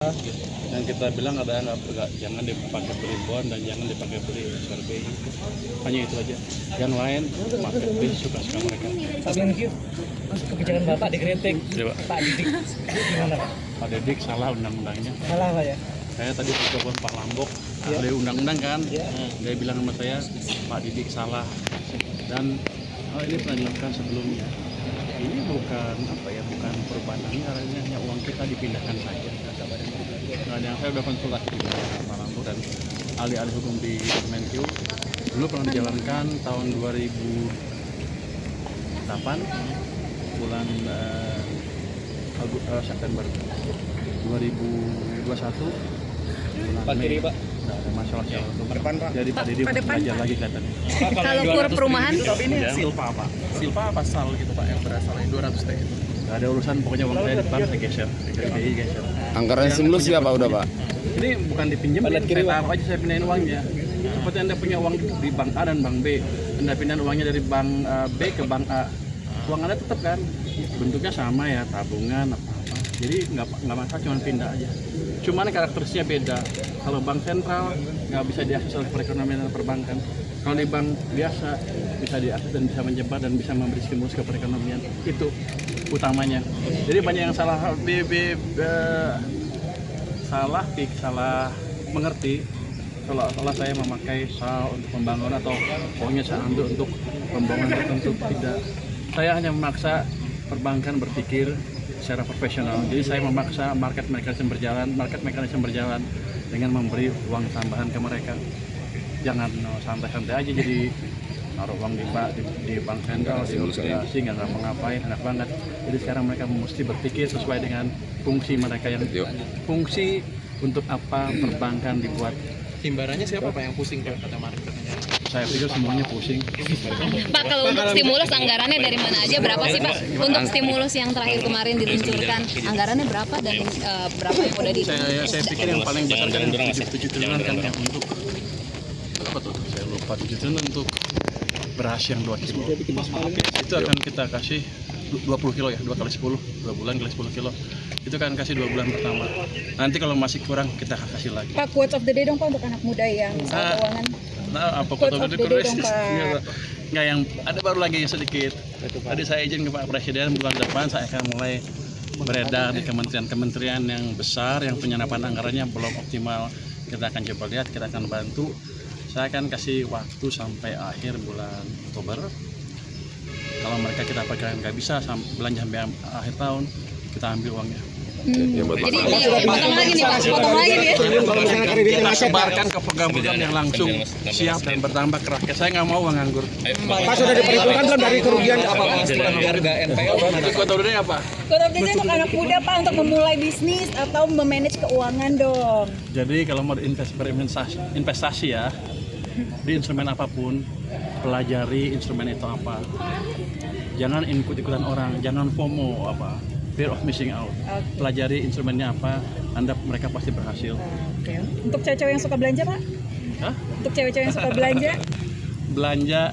apa yang kita bilang ada jangan dipakai beli bond dan jangan dipakai beli survei. Hanya itu aja. Yang lain marketplace suka-suka mereka. Tapi yang kebijakan Bapak dikritik. Pak Didik gimana Pak? Pak Didik salah undang-undangnya. Salah Pak ya? Saya tadi telepon Pak Lambok, ahli undang-undang kan, dia bilang sama saya Pak Didik salah dan ini pernah dilakukan sebelumnya. Ini bukan bukan perubahan anggaran, hanya uang kita dipindahkan saja. Nah, yang saya udah konsultasi dengan Pak Lambok dan ahli-ahli hukum di Kemenkeu, dulu pernah dijalankan tahun 2008 bulan September 2021. Pak kiri Pak. Nggak ada masalah soal itu. Depan Pak. Jadi Pak Didi belajar lagi kelihatannya. Kalau kur perumahan? Tapi ini silpa Pak. Silpa apa sal gitu Pak yang berasal dari 200 T itu. Nggak ada urusan, pokoknya uang saya di bank saya geser. BI geser. Anggaran stimulus ya Pak udah Pak? Ini bukan dipinjam, saya taruh aja, saya pindahin uangnya. Seperti Anda punya uang di bank A dan bank B. Anda pindahin uangnya dari bank B ke bank A. Uang Anda tetap kan? Bentuknya sama ya, tabungan apa-apa. Jadi nggak masalah, cuma pindah aja. Cuman karakteristiknya beda. Kalau bank sentral nggak bisa diakses oleh perekonomian dan perbankan. Kalau di bank biasa bisa diakses dan bisa menyebar dan bisa memberi stimulus ke perekonomian. Itu utamanya. Jadi banyak yang salah salah mengerti. Kalau saya memakai SAL untuk pembangunan atau pokoknya saya ambil untuk pembangunan tertentu, tidak. Saya hanya memaksa perbankan berpikir secara profesional. Jadi saya memaksa market mekanisme berjalan dengan memberi uang tambahan ke mereka. Jangan santai-santai aja jadi naruh uang di bank sentral, di obligasi, nggak ngapa-ngapain, enak banget. Jadi sekarang mereka mesti berpikir sesuai dengan fungsi mereka yang fungsi untuk apa perbankan dibuat. Timbarannya siapa Pak yang pusing Pak kata Mark katanya? Saya pikir semuanya pusing. Pak, kalau untuk stimulus anggarannya dari mana aja, berapa sih Pak? Untuk stimulus yang terakhir kemarin diluncurkan, anggarannya berapa dan berapa yang udah di? Saya pikir yang paling besar kan 7 triliun kan yang untuk apa tuh? Saya lupa 7 triliun untuk beras yang 2 kilo. Itu akan kita kasih 20 kilo ya, 2 kali 10, 2 bulan kali 10 kilo. Itu kan kasih 2 bulan pertama. Nanti kalau masih kurang kita kasih lagi. Pak, quotes of the day dong Pak untuk anak muda yang soal keuangan. Nah, apa Quotes of the day dong Pak. Nggak, yang ada baru lagi sedikit. Tadi saya izin ke Pak Presiden bulan depan saya akan mulai beredar di kementerian-kementerian yang besar yang penyerapan anggarannya belum optimal. Kita akan coba lihat, kita akan bantu. Saya akan kasih waktu sampai akhir bulan Oktober. Kalau mereka kita pakai nggak bisa belanja sampai akhir tahun, kita ambil uangnya. Jadi potong lagi nih Pak, potong lagi nih. Kita sebarkan ke program-program yang langsung siap dan bertambah ke rakyat. Saya nggak mau uang nganggur. Pak sudah diperhitungkan belum dari kerugian apa Pak? Harga NPL Nanti kota udah apa? Quotes of the day untuk anak muda Pak untuk memulai bisnis atau memanage keuangan dong. Jadi kalau mau investasi ya, di instrumen apapun, pelajari instrumen itu apa. Jangan ikut-ikutan orang, jangan FOMO fear of missing out. Pelajari instrumennya apa, mereka pasti berhasil. Oke. Untuk cewek-cewek yang suka belanja Pak? Hah? Untuk cewek-cewek yang suka belanja? Belanja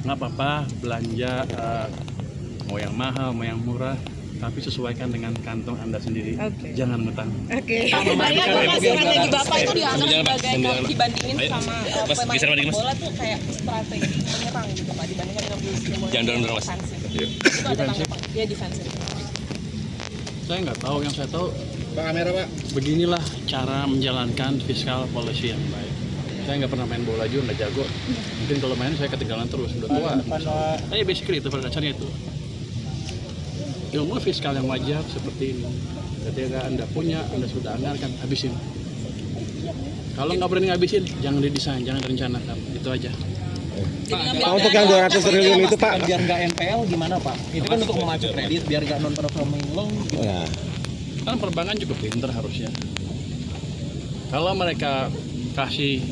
nggak apa-apa, belanja mau yang mahal, mau yang murah, tapi sesuaikan dengan kantong Anda sendiri. Jangan ngutang. Oke. Strategi Bapak itu dianggap sebagai kalau dibandingin sama pemain bola tuh kayak strategi menyerang gitu Pak dibandingkan dengan defensif. Itu ada tanggapan? Iya defensif. Saya nggak tahu, yang saya tahu Pak kamera Pak. beginilah cara menjalankan fiskal policy yang baik. Saya nggak pernah main bola juga, nggak jago. Mungkin kalau main saya ketinggalan terus, udah tua. Tapi basically itu pada dasarnya itu. Ilmu fiskal yang wajar seperti ini. Ketika Anda punya, Anda sudah anggarkan, habisin. Kalau nggak berani ngabisin, jangan didesain, jangan direncanakan. Itu aja. Pak, untuk yang 200 triliun itu Pak, biar nggak NPL gimana Pak? Itu kan untuk memacu kredit biar nggak non-performing loan gitu. Ya. Kan perbankan juga pinter harusnya. Kalau mereka kasih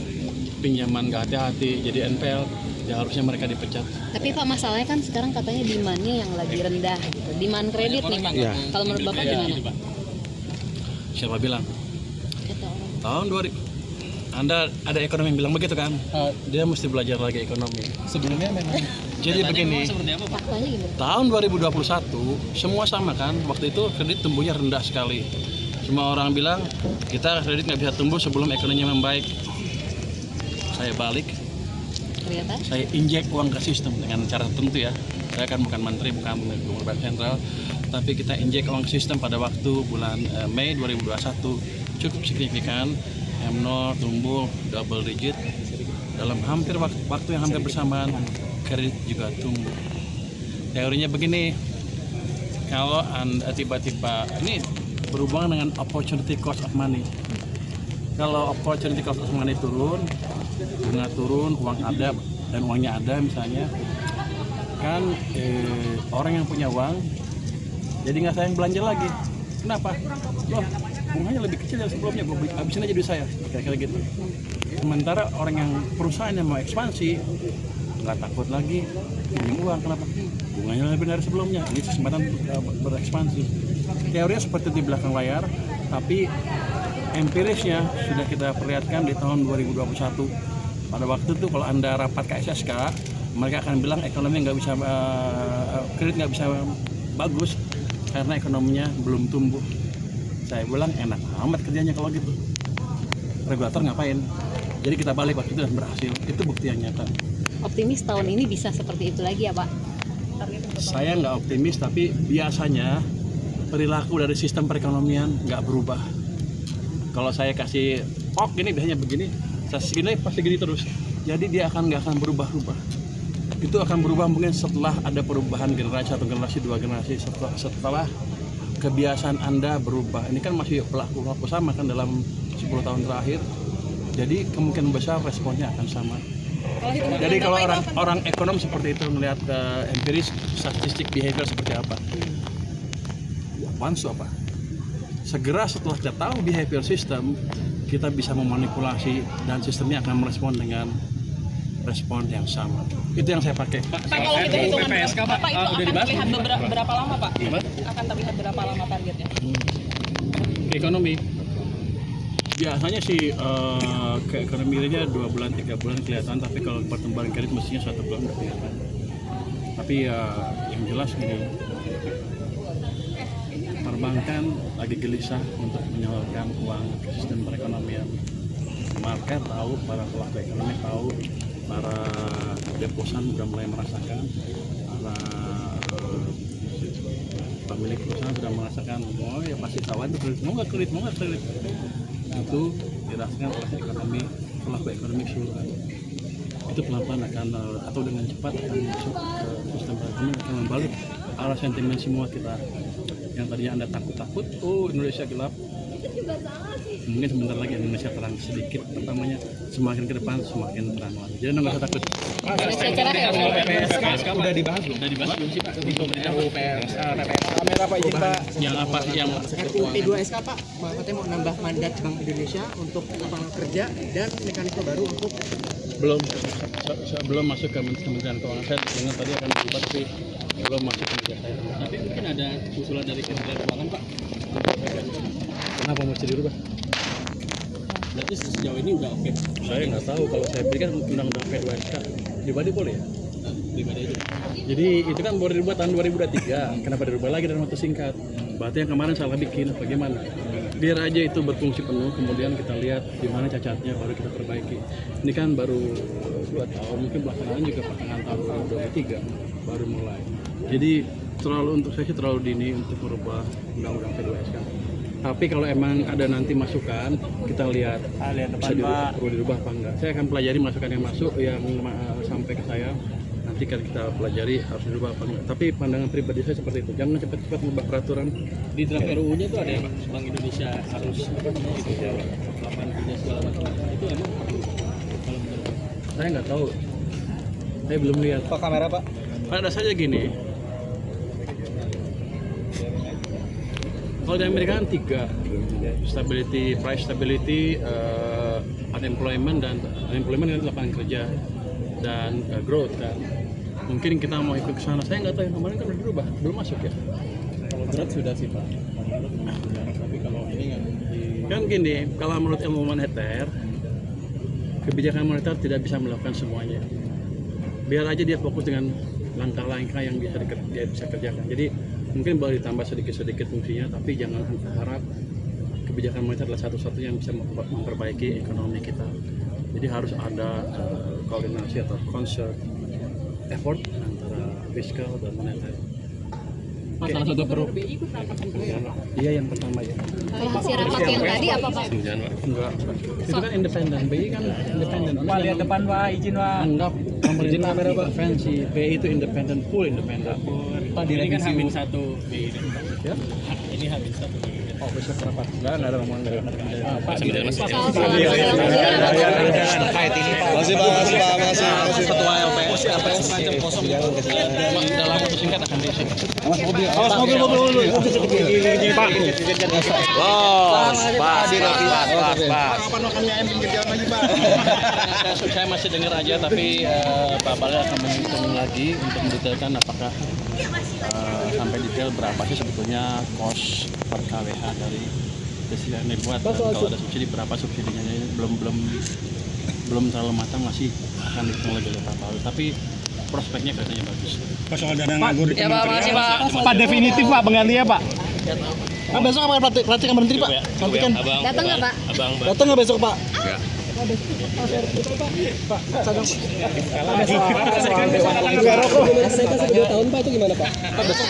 pinjaman nggak hati-hati jadi NPL, ya harusnya mereka dipecat. Tapi Pak, masalahnya kan sekarang katanya demand-nya yang lagi rendah gitu. Demand kredit nih Pak. Kalau menurut Bapak gimana? Siapa bilang? Kata orang. Tahun 2000. Anda ada ekonomi yang bilang begitu kan? Dia mesti belajar lagi ekonomi. Sebelumnya memang. Jadi begini, Faktanya gimana? tahun 2021 semua sama kan? Waktu itu kredit tumbuhnya rendah sekali. Semua orang bilang kita kredit nggak bisa tumbuh sebelum ekonominya membaik. Saya balik, Ternyata saya injek uang ke sistem dengan cara tertentu ya. Saya kan bukan menteri, bukan gubernur bank sentral, tapi kita injek uang ke sistem pada waktu bulan Mei 2021 cukup signifikan. M0 tumbuh double digit dalam hampir waktu yang hampir bersamaan, kredit juga tumbuh. Teorinya begini, kalau Anda tiba-tiba ini berhubungan dengan opportunity cost of money. Kalau opportunity cost of money turun, bunga turun, uang ada dan uangnya ada misalnya, kan orang yang punya uang jadi nggak sayang belanja lagi. Kenapa? Loh, bunganya lebih kecil dari sebelumnya, gue habisin aja duit saya, kira-kira gitu. Sementara orang yang perusahaan yang mau ekspansi nggak takut lagi pinjam uang, kenapa? Bunganya lebih dari sebelumnya, ini kesempatan untuk berekspansi. Teorinya seperti di belakang layar, tapi empirisnya sudah kita perlihatkan di tahun 2021. Pada waktu itu kalau Anda rapat ke SSK, mereka akan bilang ekonomi nggak bisa, kredit nggak bisa bagus karena ekonominya belum tumbuh. Saya bilang enak amat kerjanya kalau gitu. Regulator ngapain? Jadi kita balik waktu itu dan berhasil. Itu bukti yang nyata. optimis tahun ini bisa seperti itu lagi ya Pak? Saya nggak optimis, tapi biasanya perilaku dari sistem perekonomian nggak berubah. Kalau saya kasih ini biasanya begini, saya segini pasti gini terus. Jadi dia nggak akan berubah-ubah. Itu akan berubah mungkin setelah ada perubahan generasi atau generasi dua generasi, setelah kebiasaan Anda berubah. Ini kan masih pelaku sama kan dalam 10 tahun terakhir. Jadi kemungkinan besar responnya akan sama. Jadi kalau orang ekonom seperti itu melihat empiris statistik behavior seperti apa, apaan apa? Segera setelah kita tahu behavior system, kita bisa memanipulasi dan sistemnya akan merespon dengan respon yang sama. Itu yang saya pakai. Pak, kalau kita hitungan PPSK, Pak, itu akan terlihat berapa lama, Pak? Akan terlihat berapa lama targetnya? Ekonomi biasanya sih ke ekonominya 2 bulan 3 bulan kelihatan, tapi kalau pertumbuhan kredit mestinya 1 bulan nggak kelihatan. Tapi yang jelas gini, perbankan lagi gelisah untuk menyalurkan uang ke sistem perekonomian. Market tahu, para pelaku ekonomi tahu, para deposan sudah mulai merasakan, para pemilik perusahaan sudah merasakan, oh ya pasti tahu itu kredit, mau nggak kredit. Itu dirasakan oleh pelaku ekonomi keseluruhan. Itu pelan-pelan akan atau dengan cepat akan masuk ke sistem perekonomian, akan membalik arah sentimen semua kita yang tadinya Anda takut, oh Indonesia gelap, mungkin sebentar lagi Indonesia terang sedikit. Pertamanya semakin ke depan semakin terang lagi. Jadi nggak usah takut. Indonesia cerah ya Pak? PPSK udah dibahas belum? Udah dibahas belum sih Pak? PPSK kamera Pak izin Pak. Yang apa? Yang P2SK Pak, katanya mau nambah mandat Bank Indonesia untuk lapangan kerja dan mekanisme baru untuk belum masuk ke Kementerian Keuangan. Saya dengar tadi akan berubah, tapi belum masuk ke meja saya. Tapi mungkin ada usulan dari Kementerian Keuangan Pak. Kenapa mesti dirubah? Berarti sejauh ini udah oke. Saya nggak tahu, kalau saya pikir undang-undang P2SK pribadi boleh ya? Pribadi aja. Jadi itu kan baru dirubah tahun 2023. Kenapa dirubah lagi dalam waktu singkat? Berarti yang kemarin salah bikin, bagaimana? Biar aja itu berfungsi penuh, kemudian kita lihat di mana cacatnya, baru kita perbaiki. Ini kan baru 2 tahun, mungkin belakangan juga pertengahan tahun 2023 baru mulai. Jadi untuk saya sih terlalu dini untuk merubah undang-undang P2SK. Tapi kalau emang ada nanti masukan, kita lihat bisa perlu dirubah apa enggak. Saya akan pelajari masukan yang masuk, yang sampai ke saya. Nanti kan kita pelajari harus dirubah apa enggak. Tapi pandangan pribadi saya seperti itu. Jangan cepat-cepat merubah peraturan. Di draft RUU-nya itu ada ya Pak, Bank Indonesia harus lapangan kerja segala macam. Itu emang kalau menurut saya nggak tahu. Saya belum lihat. Pak kamera Pak. Pada saja gini. Kalau di Amerika kan 3, stability, price stability, unemployment dan lapangan kerja dan growth kan. Mungkin kita mau ikut ke sana. Saya nggak tahu, yang kemarin kan udah berubah, belum masuk ya. Kalau growth sudah sih Pak. Tapi kalau ini nggak. Kan gini, kalau menurut ilmu moneter, kebijakan moneter tidak bisa melakukan semuanya. Biar aja dia fokus dengan langkah-langkah yang dia bisa kerjakan. Jadi mungkin boleh ditambah sedikit-sedikit fungsinya, tapi jangan harap kebijakan moneter adalah satu-satunya yang bisa memperbaiki ekonomi kita. Jadi harus ada koordinasi atau concert effort antara fiskal dan moneter. Salah satu Iya yang pertama ya. Kalau hasil rapat yang tadi apa Pak? Enggak. Itu kan independen. BI kan independen. Pak, lihat depan Pak, izin Pak. Anggap pemerintah intervensi. BI itu independen, full independen. Pak, ini kan Hamin 1 BI. Ya? Ini Hamin 1. Oh, besok rapat. Enggak ada omongan dari Pak, Soal Masih Pak, masih. ketua LPS macam kosong dalam waktu singkat akan diisi. Awas mobil. Pak. Pas. kapan makannya ayam pinggir jalan lagi Pak? Saya masih dengar aja, tapi Pak Balil akan menghitung lagi untuk mendetailkan apakah sampai detail berapa sih sebetulnya kos per KWH dari presiden dibuat. Kalau ada subsidi berapa subsidinya, ini belum terlalu matang, masih akan dihitung lagi oleh Pak Balil. Tapi prospeknya katanya bagus. Soal dana nganggur di Ya Pak, makasih Pak. Pak definitif Pak penggantinya Pak. Pak besok apa pelantikan menteri Pak? Pelantikan. Datang nggak Pak? Datang nggak besok Pak? Dua tahun Pak itu gimana Pak? Pak besok.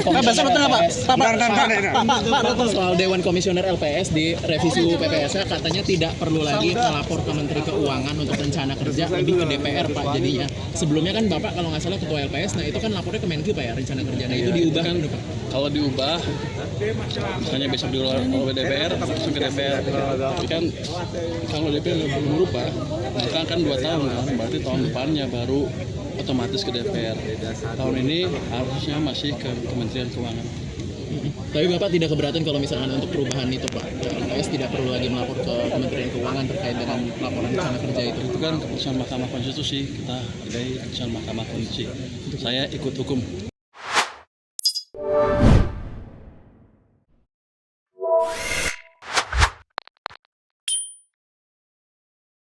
Pak besok datang nggak Pak? Pak datang soal Dewan Komisioner LPS di revisi UU PPS katanya tidak perlu lagi melapor ke Menteri Keuangan untuk rencana kerja, lebih ke DPR Pak jadinya. Sebelumnya kan Bapak kalau nggak salah ketua LPS, nah itu kan lapornya ke Menkyu Pak ya rencana kerja. Nah itu diubah kan Pak? Kalau diubah, misalnya besok diolah oleh DPR, langsung ke DPR. Tapi kan kalau DPR belum berubah, maka kan 2 tahun kan, berarti tahun depannya baru otomatis ke DPR. Tahun ini harusnya masih ke Kementerian Keuangan. Tapi Bapak tidak keberatan kalau misalkan untuk perubahan itu Pak, LPS tidak perlu lagi melapor ke Kementerian Keuangan terkait dengan laporan rencana kerja itu. Itu kan keputusan Mahkamah Konstitusi, kita hargai keputusan Mahkamah Konstitusi. Saya ikut hukum.